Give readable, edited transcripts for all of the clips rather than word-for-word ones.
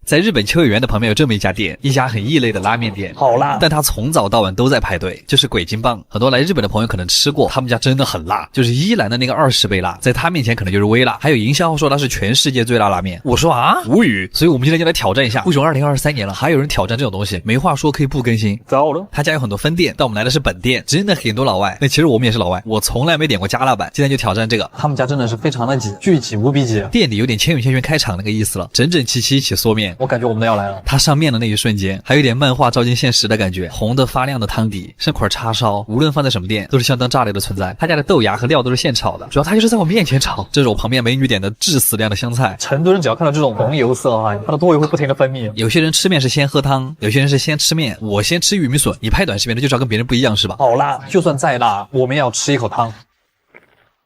在日本秋叶原的旁边有这么一家店，一家很异类的拉面店，好辣，但它从早到晚都在排队，就是鬼金棒。很多来日本的朋友可能吃过，他们家真的很辣，就是伊兰的那个20倍辣，在他面前可能就是微辣。还有营销号说它是全世界最辣拉面，我说啊，无语。所以我们今天就来挑战一下，为什么2023年了还有人挑战这种东西？没话说，可以不更新。糟了，他家有很多分店，但我们来的是本店，真的很多老外。那其实我们也是老外，我从来没点过加辣版，今天就挑战这个。他们家真的是非常的挤，巨挤无比挤，店里有点千与千寻开场那个意思了，整整齐齐一起缩面，我感觉我们都要来了。它上面的那一瞬间，还有点漫画照进现实的感觉，红的发亮的汤底，是块叉烧，无论放在什么店都是相当炸裂的存在。他家的豆芽和料都是现炒的，主要他就是在我面前炒。这是我旁边美女点的致死量的香菜。成都人只要看到这种红油色啊，它的多油会不停的分泌。有些人吃面是先喝汤，有些人是先吃面。我先吃玉米笋，你拍短视频的就知道跟别人不一样是吧？好辣，就算再辣，我们也要吃一口汤。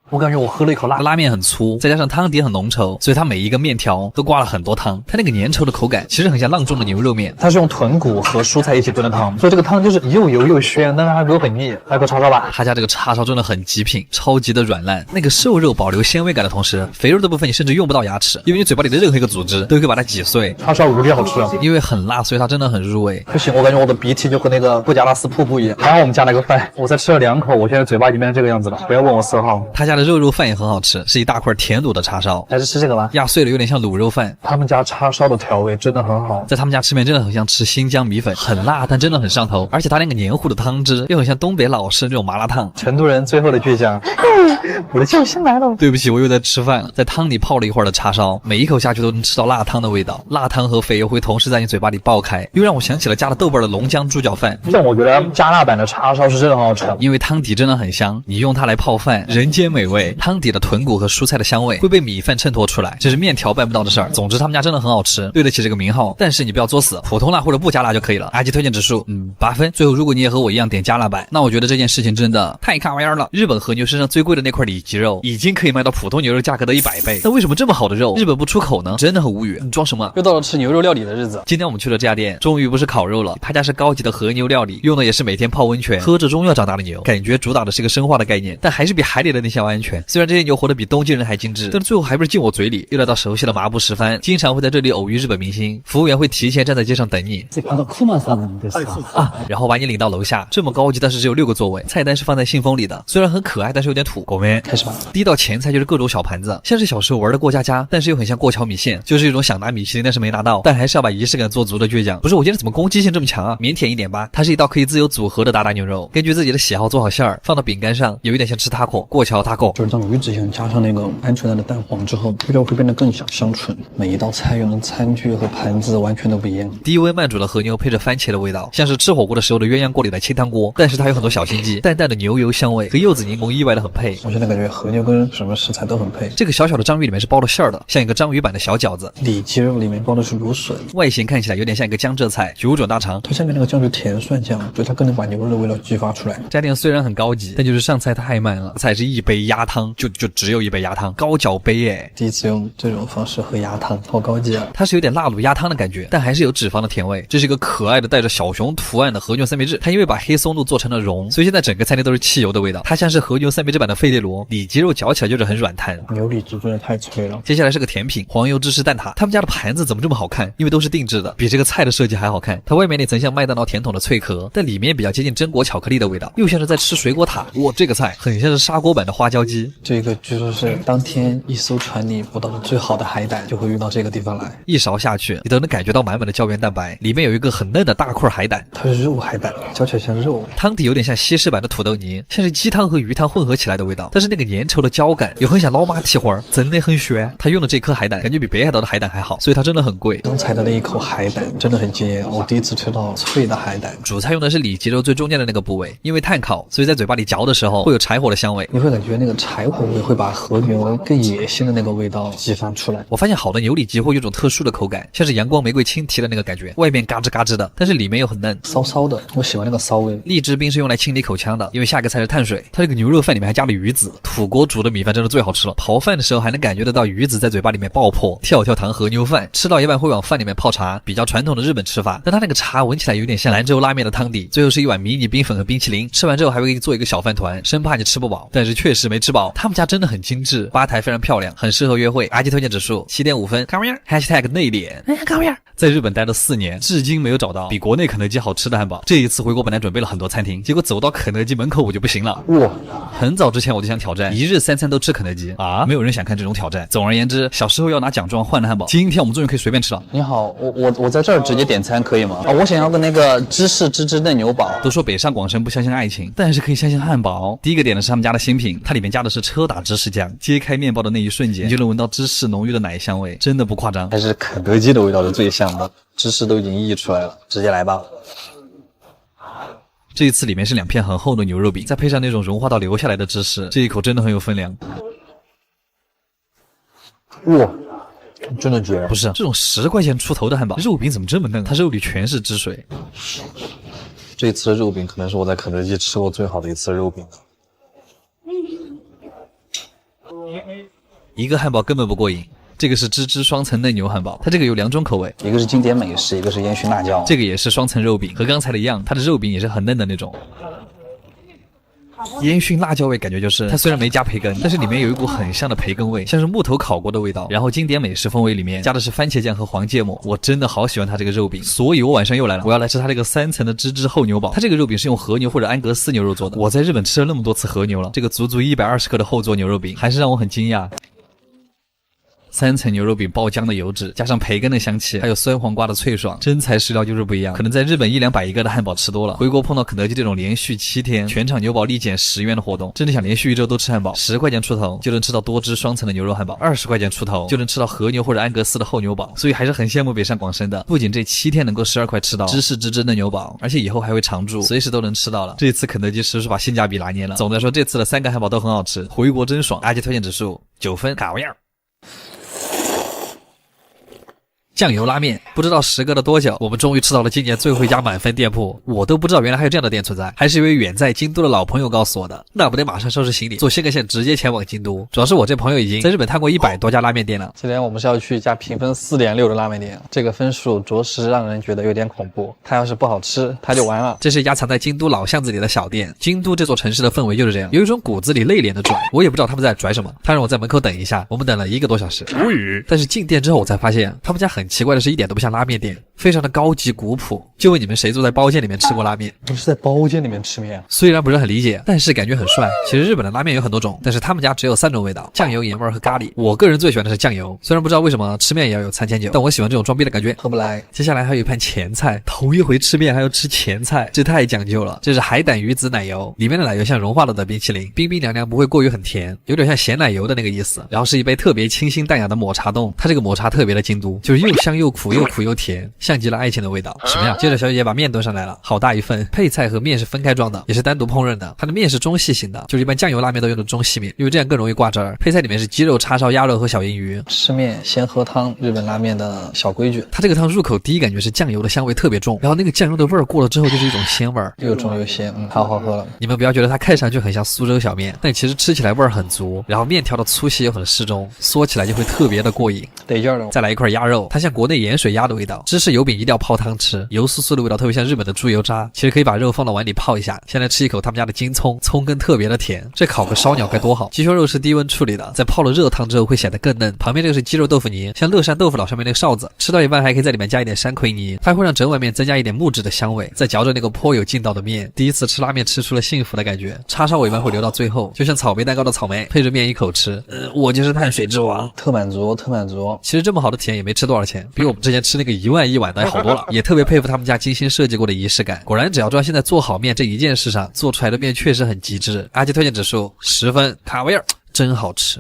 我感觉我喝了一口辣，拉面很粗，再加上汤底很浓稠，所以它每一个面条都挂了很多汤。它那个粘稠的口感其实很像阆中的牛肉面。它是用豚骨和蔬菜一起炖的汤，所以这个汤就是又油又鲜，但是还不会很腻。来口叉烧吧，他家这个叉烧真的很极品，超级的软烂。那个瘦肉保留纤维感的同时，肥肉的部分你甚至用不到牙齿，因为你嘴巴里的任何一个组织都可以把它挤碎。叉烧无比好吃，因为很辣，所以它真的很入味。不行，我感觉我的鼻涕就和那个布加拉斯瀑布一样。还好我们加了个饭，我才吃了2口，我现在嘴巴里面这个样子了。不要问我色号。他家的肉饭也很好吃，是一大块甜卤的叉烧，还是吃这个吧，压碎了有点像卤肉饭。他们家叉烧的调味真的很好，在他们家吃面真的很像吃新疆米粉，很辣但真的很上头，而且它那个黏糊的汤汁又很像东北老式那种麻辣烫。成都人最后的倔强，我的救星来了。对不起，我又在吃饭了，在汤里泡了一会儿的叉烧，每一口下去都能吃到辣汤的味道，辣汤和肥油会同时在你嘴巴里爆开，又让我想起了加了豆瓣的龙江猪脚饭。但我觉得加辣版的叉烧是真的很好吃，因为汤底真的很香，你用它来泡饭，人间美味。汤底的豚骨和蔬菜的香味会被米饭衬托出来，这是面条办不到的事儿。总之他们家真的很好吃，对得起这个名号。但是你不要作死，普通辣或者不加辣就可以了。阿基推荐指数8分。最后如果你也和我一样点加辣版，那我觉得这件事情真的太卡哇伊了。日本和牛身上最贵的那块里脊肉已经可以卖到普通牛肉价格的100倍，那为什么这么好的肉日本不出口呢？真的很无语。你装什么？又到了吃牛肉料理的日子。今天我们去了这家店，终于不是烤肉了，他家是高级的和牛料理，用的也是每天泡温泉喝着中药长大的牛，感觉主打的是一个生化的概念，但还是比海里的那些要安全。虽然这些牛活得比东京人还精致，但最后还不是进我嘴里。又来到熟悉的麻布十番，经常会在这里偶遇日本明星，服务员会提前站在街上等你，然后把你领到楼下。这么高级，但是只有6个座位，菜单是放在信封里的，虽然很可爱，但是有点土。狗们开始吧。第一道前菜就是各种小盘子，像是小时候玩的过家家，但是又很像过桥米线，就是一种想拿米其林但是没拿到，但还是要把仪式感做足的倔强。不是我今天怎么攻击性这么强啊？腼腆一点吧。它是一道可以自由组合的打牛肉，根据自己的喜好做好馅儿，放到饼干上，有一点像吃taco，过桥taco。就是当鱼子酱加上那个鹌鹑蛋的蛋黄之后，味道会变得更香醇。每一道菜用的餐具和盘子完全都不一样。低温慢煮的和牛配着番茄的味道，像是吃火锅的时候的鸳鸯锅里的清汤锅，但是它有很多小心机，淡淡的牛油香味和柚子柠檬意外的很配。我现在感觉和牛跟什么食材都很配。这个小小的章鱼里面是包了馅儿的，像一个章鱼版的小饺子。里脊肉里面包的是芦笋，外形看起来有点像一个江浙菜，九转大肠。它下面那个酱是甜蒜酱，所以它更能把牛肉的味道激发出来。这家店虽然很高级，但就是上菜太慢了，菜是一杯鸭汤，就只有一杯鸭汤，高脚杯哎。第一次用这种方式喝鸭汤，好高级啊！它是有点辣卤鸭汤的感觉，但还是有脂肪的甜味。这是一个可爱的带着小熊图案的和牛三明治，它因为把黑松露做成了蓉，所以现在整个餐厅都是汽油的味道。它像是和牛三明治版的费列罗，里脊肉嚼起来就是很软弹。牛里脊真的太脆了。接下来是个甜品，黄油芝士蛋挞。他们家的盘子怎么这么好看？因为都是定制的，比这个菜的设计还好看。它外面那层像麦当劳甜筒的脆壳，但里面比较接近榛果巧克力的味道，又像是在吃水果塔。哇，这个菜很像是砂锅版的花椒鸡。这个据说是当天一艘船里捕到的最好的海胆，就会运到这个地方来。一勺下去，你都能感觉到满满的胶原蛋白，里面有一个很嫩的大块海胆。它是肉海胆，嚼起来像肉。汤底有点像西式版的土豆泥，像是鸡汤和鱼汤混合起来的味道，但是那个粘稠的胶感又很像老马蹄花，真的很鲜。他用的这颗海胆感觉比北海道的海胆还好，所以它真的很贵。刚才的那一口海胆真的很惊艳，我第一次吃到脆的海胆。主菜用的是里脊肉最中间的那个部位，因为炭烤，所以在嘴巴里嚼的时候会有柴火的香味。你会感觉那个柴火味会把和牛更野性的那个味道激发出来。我发现好的牛里脊会有种特殊的口感，像是阳光玫瑰青提的那个感觉，外面嘎吱嘎吱的，但是里面又很嫩，骚骚的，我喜欢那个骚味。荔枝冰是用来清理口腔的，因为下一个菜是碳水，它这个牛肉饭里面还加了鱼子，土锅煮的米饭真的最好吃了。刨饭的时候还能感觉得到鱼子在嘴巴里面爆破。跳跳糖和牛饭吃到一半会往饭里面泡茶，比较传统的日本吃法，但它那个茶闻起来有点像兰州拉面的汤底。最后是一碗迷你冰粉和冰淇淋，吃完之后还会给你做一个小饭团，生怕你吃不饱，但是确实没吃饱。他们家真的很精致，吧台非常漂亮，很适合约会。阿基推荐指数7.5分，卡哇伊#内敛，卡哇伊在日本待了4年，至今没有找到比国内肯德基好吃的汉堡。这一次回国本来准备了很多餐厅，结果走到肯德基门口我就不行了。哇，很早之前我就想挑战1日3餐都吃肯德基啊，没有人想看这种挑战。总而言之，小时候要拿奖状换的汉堡，今天我们终于可以随便吃了。你好，我在这儿直接点餐可以吗？我想要个那个芝士芝芝嫩牛堡。都说北上广深不相信爱情，但是可以相信汉堡。第一个点的是他们家的新品，它里面加的是车打芝士酱，揭开面包的那一瞬间，你就能闻到芝士浓郁的奶香味，真的不夸张。还是肯德基的味道是最香的，芝士都已经溢出来了，直接来吧。这一次里面是2片很厚的牛肉饼，再配上那种融化到流下来的芝士，这一口真的很有分量。哇，真的绝了！不是这种10块钱出头的汉堡，肉饼怎么这么嫩？它肉里全是汁水。这次的肉饼可能是我在肯德基吃过最好的一次肉饼。一个汉堡根本不过瘾。这个是芝芝双层嫩牛汉堡，它这个有2种口味，一个是经典美式，一个是烟熏辣椒。这个也是双层肉饼，和刚才的一样，它的肉饼也是很嫩的那种。烟熏辣椒味感觉就是它虽然没加培根，但是里面有一股很香的培根味，像是木头烤过的味道。然后经典美式风味里面加的是番茄酱和黄芥末，我真的好喜欢它这个肉饼，所以我晚上又来了，我要来吃它这个3层的芝芝厚牛堡。它这个肉饼是用和牛或者安格斯牛肉做的，我在日本吃了那么多次和牛了，这个足足120克的厚做牛肉饼还是让我很惊讶。3层牛肉饼爆浆的油脂，加上培根的香气，还有酸黄瓜的脆爽，真材实料就是不一样。可能在日本100-200一个的汉堡吃多了，回国碰到肯德基这种连续7天全场牛堡立减10元的活动，真的想连续1周都吃汉堡。10块钱出头就能吃到多汁双层的牛肉汉堡，20块钱出头就能吃到和牛或者安格斯的厚牛堡，所以还是很羡慕北上广深的。不仅这7天能够12块吃到芝士芝芝的牛堡，而且以后还会常驻，随时都能吃到了。这次肯德基实是把性价比拿捏了。总的来说，这次的3个汉堡都很好吃，回国真爽。阿杰推荐指数9分，卡位儿。酱油拉面，不知道时隔了多久，我们终于吃到了今年最后一家满分店铺。我都不知道原来还有这样的店存在，还是一位远在京都的老朋友告诉我的。那不得马上收拾行李，坐新干线直接前往京都。主要是我这朋友已经在日本探过100多家拉面店了。今天我们是要去一家评分4.6的拉面店，这个分数着实让人觉得有点恐怖。它要是不好吃，它就完了。这是一家藏在京都老巷子里的小店。京都这座城市的氛围就是这样，有一种骨子里内敛的拽。我也不知道他们在拽什么，他让我在门口等一下，我们等了1个多小时，无语。但是进店之后我才发现，他们家很奇怪的是一点都不像拉面店，非常的高级古朴。就问你们谁坐在包间里面吃过拉面？不是在包间里面吃面，虽然不是很理解，但是感觉很帅。其实日本的拉面有很多种，但是他们家只有3种味道：酱油、盐味和咖喱。我个人最喜欢的是酱油，虽然不知道为什么吃面也要有参千酒，但我喜欢这种装逼的感觉，喝不来。接下来还有一盘前菜，头一回吃面还要吃前菜，这太讲究了。这是海胆鱼子奶油，里面的奶油像融化了的冰淇淋，冰冰凉凉，不会过于很甜，有点像咸奶油的那个意思。然后是一杯特别清新淡雅的抹茶冻，它这个抹茶特别的京都，就是又香又苦，又苦又甜，像极了爱情的味道。什么呀？接着小姐姐把面端上来了，好大一份。配菜和面是分开装的，也是单独烹饪的。它的面是中细型的，就是一般酱油拉面都用的中细面，因为这样更容易挂汁儿。配菜里面是鸡肉、叉烧、鸭肉和小银鱼。吃面先喝汤，日本拉面的小规矩。它这个汤入口第一感觉是酱油的香味特别重，然后那个酱油的味儿过了之后就是一种鲜味儿，又重又鲜，好好喝了。你们不要觉得它看上去很像苏州小面，但其实吃起来味儿很足，然后面条的粗细又很适中，嗦起来就会特别的过瘾，得劲儿了。再来一块鸭肉，它像国内盐水鸭的味道。芝士油饼一定要泡汤吃，油酥酥的味道特别像日本的猪油渣。其实可以把肉放到碗里泡一下。先来吃一口他们家的京葱，葱根特别的甜，这烤个烧鸟该多好。鸡胸肉是低温处理的，在泡了热汤之后会显得更嫩。旁边这个是鸡肉豆腐泥，像乐山豆腐脑上面那个哨子，吃到一半还可以在里面加一点山葵泥，它会让整碗面增加一点木质的香味。再嚼着那个颇有劲道的面，第一次吃拉面吃出了幸福的感觉。叉烧我一般会留到最后，就像草莓蛋糕的草莓，配着面一口吃。我就是碳水之王，特满足，特满足。其实这么好的体验也没吃多少钱，比我们之前吃那个1万1碗的好多了。也特别佩服他们家精心设计过的仪式感，果然只要专心在做好面这一件事上，做出来的面确实很极致。阿杰推荐指数10分，卡威尔真好吃。